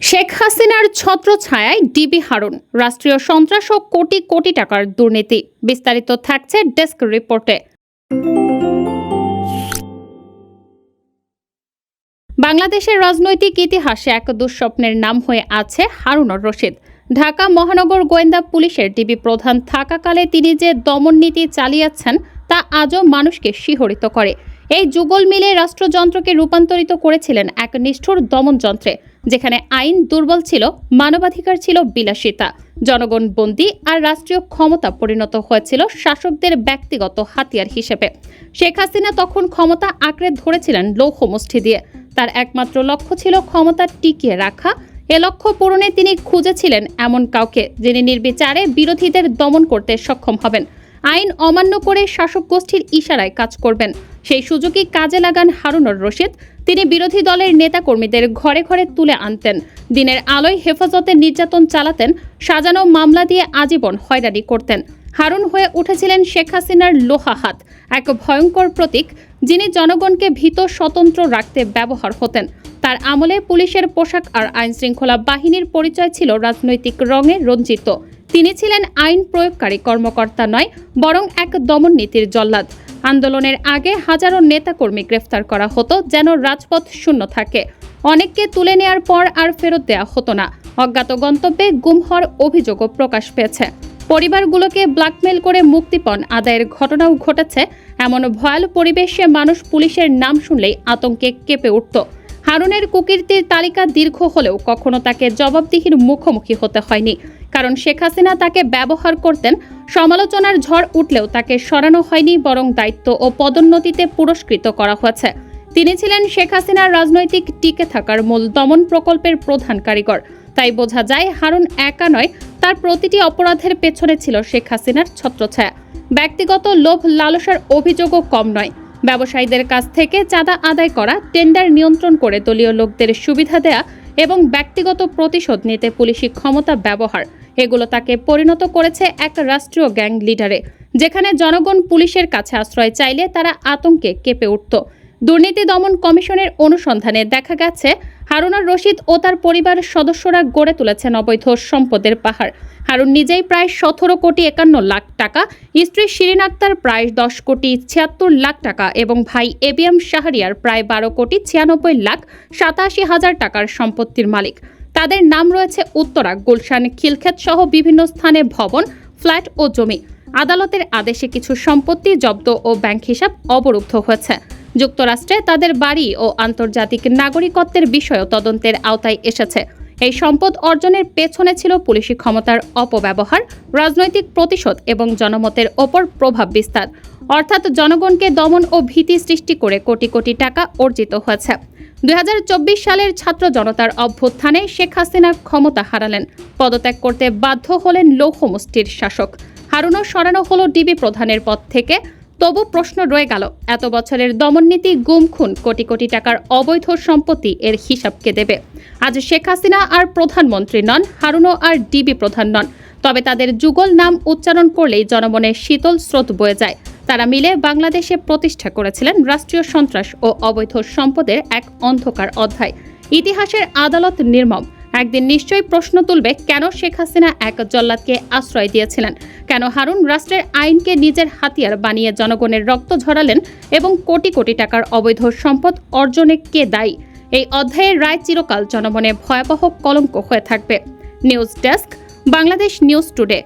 শেখ হাসিনার ছত্রছায়ায় ডিবি হারুন, রাষ্ট্রীয় সন্ত্রাস ও কোটি কোটি টাকার দুর্নীতি। বিস্তারিত থাকছে ডেস্ক রিপোর্টে। বাংলাদেশের রাজনৈতিক ইতিহাসে এক দুঃস্বপ্নের নাম হয়ে আছে হারুনুর রশিদ। ঢাকা মহানগর গোয়েন্দা পুলিশের ডিবি প্রধান থাকাকালে তিনি যে দমন নীতি চালিয়েছেন তা আজও মানুষকে শিহরিত করে। এই যুগল মিলে রাষ্ট্রযন্ত্রকে রূপান্তরিত করেছিলেন এক নিষ্ঠুর দমন যন্ত্রে, যেখানে আইন দুর্বল ছিল, মানবাধিকার ছিল বিলাসিতা, জনগণ বন্দী আর রাষ্ট্রীয় ক্ষমতা পরিণত হয়েছিল শাসকদের ব্যক্তিগত হাতিয়ার হিসেবে। শেখ হাসিনা তখন ক্ষমতা আঁকড়ে ধরেছিলেন লৌহ মুষ্টি দিয়ে। তার একমাত্র লক্ষ্য ছিল ক্ষমতা টিকিয়ে রাখা। এ লক্ষ্য পূরণে তিনি খুঁজেছিলেন এমন কাউকে যিনি নির্বিচারে বিরোধীদের দমন করতে সক্ষম হবেন, আইন অমান্য করে শাসক গোষ্ঠীর ইশারায় কাজ করবেন। সেই সুযোগই কাজে লাগান হারুনুর রশিদ। তিনি বিরোধী দলের নেতাকর্মীদের ঘরে ঘরে তুলে আনতেন, দিনের আলোয় হেফাজতে নির্যাতন চালাতেন, সাজানো মামলা দিয়ে আজীবন হয়রানি করতেন। হারুন হয়ে উঠেছিলেন শেখ হাসিনার লোহা হাত, এক ভয়ঙ্কর প্রতীক যিনি জনগণকে ভীত স্বতন্ত্র রাখতে ব্যবহার হতেন। তার আমলে পুলিশের পোশাক আর আইনশৃঙ্খলা বাহিনীর পরিচয় ছিল রাজনৈতিক রঙে রঞ্জিত। তিনি ছিলেন আইন প্রয়োগকারী কর্মকর্তা নয়, বরং এক দমন নীতির জল্লাদ। আন্দোলনের আগে হাজারো নেতাকর্মী গ্রেফতার করা হতো যেন রাজপথ শূন্য থাকে। অনেককে তুলে নেয়ার পর আর ফেরত দেওয়া হতো না। অজ্ঞাত গন্তব্যে গুম হওয়ার অভিযোগও প্রকাশ পেয়েছে। পরিবারগুলোকে ব্ল্যাকমেল করে মুক্তিপণ আদায়ের ঘটনাও ঘটেছে। এমন ভয়াল পরিবেশে মানুষ পুলিশের নাম শুনলেই আতঙ্কে কেঁপে উঠত। হারুনের কুকীর্তির তালিকা দীর্ঘ হলেও কখনো তাকে জবাবদিহির মুখোমুখি হতে হয়নি, কারণ শেখ হাসিনা তাকে ব্যবহার করতেন। সমালোচনার ঝড় উঠলেও তাকে সরানো হয়নি, বরং দায়িত্ব ও পদোন্নতিতে পুরস্কৃত করা হয়েছে। তিনি ছিলেন শেখ হাসিনার রাজনৈতিক টিকে থাকার মূল দমন প্রকল্পের প্রধান কারিগর। তাই বোঝা যায় হারুন একা নয়, তার প্রতিটি অপরাধের পেছনে ছিল শেখ হাসিনার ছত্রছায়া। ব্যক্তিগত লোভ লালসার অভিযোগও কম নয়। ব্যবসায়ীদের কাছ থেকে চাঁদা আদায় করা, টেন্ডার নিয়ন্ত্রণ করে দলীয় লোকদের সুবিধা দেয়া এবং ব্যক্তিগত প্রতিশোধ নিতে পুলিশি ক্ষমতা ব্যবহার, এগুলো তাকে পরিণত করেছে এক রাষ্ট্রীয় গ্যাং লিডারে। যেখানে জনগণ পুলিশের কাছে আশ্রয় চাইলে তারা আতঙ্কে কেঁপে উঠত। দুর্নীতি দমন কমিশনের অনুসন্ধানে দেখা গেছে হারুনুর রশিদ ও তার পরিবারের সদস্যরা গড়ে তুলেছেন অবৈধ সম্পদের পাহাড়। হারুন নিজেই প্রায় 17,51,00,000 টাকা, স্ত্রী শিরিন আক্তার প্রায় 10,76,00,000 টাকা এবং ভাই এবিএম শাহরিয়ার প্রায় 12,96,87,000 টাকার সম্পত্তির মালিক। তাদের নাম রয়েছে উত্তরা, গুলশান, খিলক্ষেত সহ বিভিন্ন স্থানে ভবন, ফ্ল্যাট ও জমি। আদালতের আদেশে কিছু সম্পত্তি জব্দ ও ব্যাংক হিসাব অবরুদ্ধ হয়েছে। যুক্তরাষ্ট্রে তাদের বাড়ি ও আন্তর্জাতিক নাগরিকত্বের বিষয়ও তদন্তের আওতায় এসেছে। এই সম্পদ অর্জনের পেছনে ছিল পুলিশি ক্ষমতার অপব্যবহার, রাজনৈতিক প্রতিশোধ এবং জনমতের ওপর প্রভাব বিস্তার। অর্থাৎ জনগণকে দমন ও ভীতি সৃষ্টি করে কোটি কোটি টাকা অর্জিত হয়েছে। 2024 সালের ছাত্র জনতার অভ্যুত্থানে শেখ হাসিনা ক্ষমতা হারালেন। পদত্যাগ করতে বাধ্য হলেন লৌহ মুষ্টির শাসক। হারুনও সরানো হলো ডিবি প্রধানের পদ থেকে। তবু প্রশ্ন রয়ে গেল, এত বছরের দমননীতি, গুম খুন, কোটি কোটি টাকার অবৈধ সম্পত্তি, এর হিসাব কে দেবে? আজ শেখ হাসিনা আর প্রধানমন্ত্রী নন, হারুনও আর ডিবি প্রধান নন। তবে তাদের যুগল নাম উচ্চারণ করলেই জনমনে শীতল স্রোত বয়ে যায়। তারা মিলে বাংলাদেশে প্রতিষ্ঠা করেছিলেন রাষ্ট্রীয় সন্ত্রাস ও অবৈধ সম্পদের এক অন্ধকার অধ্যায়। ইতিহাসের আদালত নির্মম। একদিন নিশ্চয়ই প্রশ্ন তুলবে, কেন শেখ হাসিনা এক জল্লাদকে আশ্রয় দিয়েছিলেন? কেন হারুন রাষ্ট্রের আইনকে নিজের হাতিয়ার বানিয়ে জনগণের রক্ত ঝরালেন এবং কোটি কোটি টাকার অবৈধ সম্পদ অর্জনে কে দায়ী? এই অধ্যায়ের রায় চিরকাল জনমনে ভয়াবহ কলঙ্ক হয়ে থাকবে। News desk, Bangladesh news today.